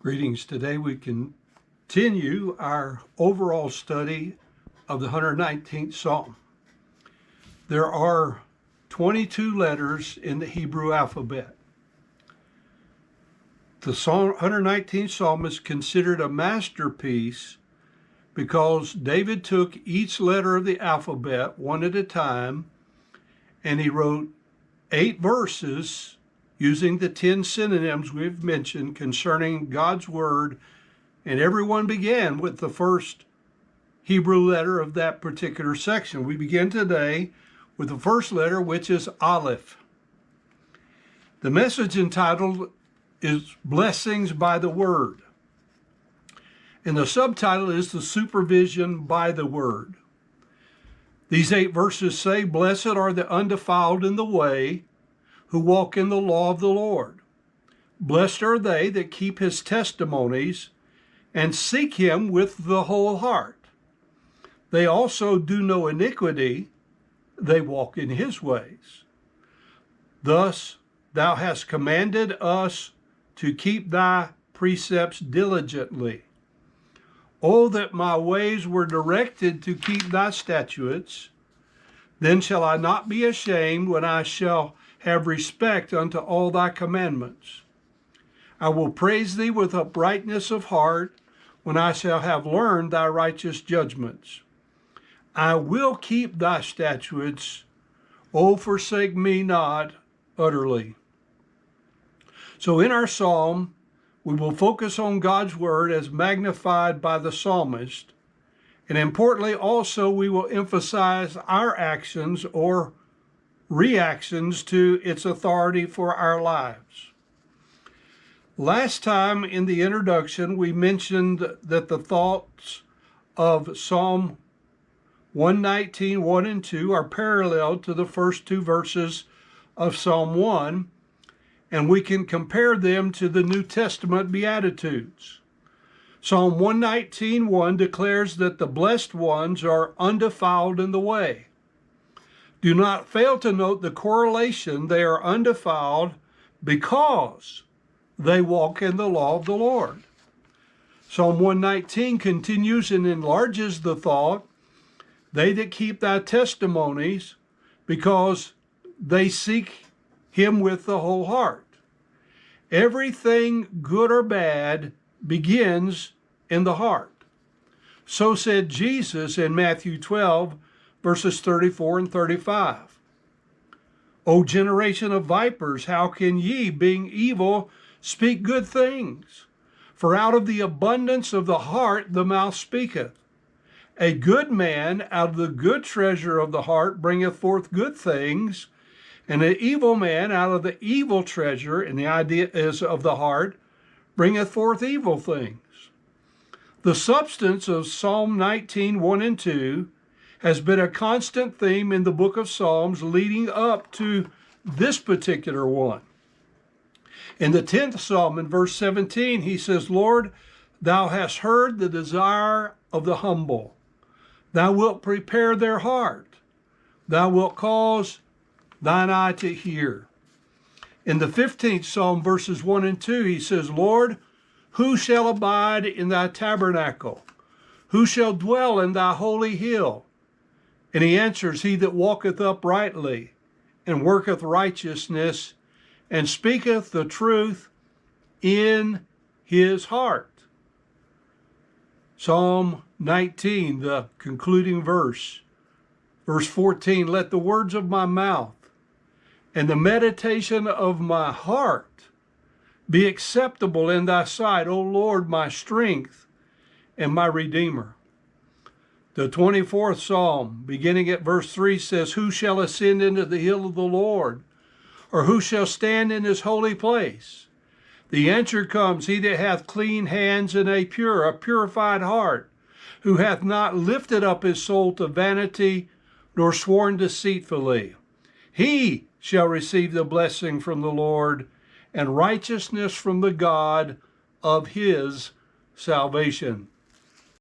Greetings. Today we continue our overall study of the 119th Psalm. There are 22 letters in the Hebrew alphabet. The 119th Psalm is considered a masterpiece because David took each letter of the alphabet one at a time, and he wrote 8 verses using the 10 synonyms we've mentioned concerning God's Word, and everyone began with the first Hebrew letter of that particular section. We begin today with the first letter, which is Aleph. The message entitled is Blessings by the Word, and the subtitle is The Supervision by the Word. These 8 verses say, "Blessed are the undefiled in the way, who walk in the law of the Lord. Blessed are they that keep his testimonies and seek him with the whole heart. They also do no iniquity, they walk in his ways. Thus thou hast commanded us to keep thy precepts diligently. Oh, that my ways were directed to keep thy statutes, then shall I not be ashamed when I shall have respect unto all thy commandments. I will praise thee with uprightness of heart when I shall have learned thy righteous judgments. I will keep thy statutes, O forsake me not utterly." So in our psalm, we will focus on God's word as magnified by the psalmist, and importantly also we will emphasize our actions or reactions to its authority for our lives. Last time in the introduction, we mentioned that the thoughts of Psalm 119, 1 and 2 are parallel to the first 2 verses of Psalm 1, and we can compare them to the New Testament Beatitudes. Psalm 119, 1 declares that the blessed ones are undefiled in the way. Do not fail to note the correlation. They are undefiled because they walk in the law of the Lord. Psalm 119 continues and enlarges the thought, they that keep thy testimonies, because they seek him with the whole heart. Everything good or bad begins in the heart. So said Jesus in Matthew 12, verses 34 and 35. O generation of vipers, how can ye, being evil, speak good things? For out of the abundance of the heart the mouth speaketh. A good man out of the good treasure of the heart bringeth forth good things, and an evil man out of the evil treasure, and the idea is of the heart, bringeth forth evil things. The substance of Psalm 19, 1 and 2 has been a constant theme in the book of Psalms leading up to this particular one. In the 10th Psalm, in verse 17, he says, "Lord, thou hast heard the desire of the humble. Thou wilt prepare their heart. Thou wilt cause thine eye to hear." In the 15th Psalm, verses 1 and 2, he says, "Lord, who shall abide in thy tabernacle? Who shall dwell in thy holy hill?" And he answers, "He that walketh uprightly, and worketh righteousness, and speaketh the truth in his heart." Psalm 19, the concluding verse, verse 14, "Let the words of my mouth and the meditation of my heart be acceptable in thy sight, O Lord, my strength and my Redeemer." The 24th Psalm, beginning at verse 3, says, "Who shall ascend into the hill of the Lord? Or who shall stand in his holy place?" The answer comes, "He that hath clean hands and a purified heart, who hath not lifted up his soul to vanity, nor sworn deceitfully. He shall receive the blessing from the Lord, and righteousness from the God of his salvation."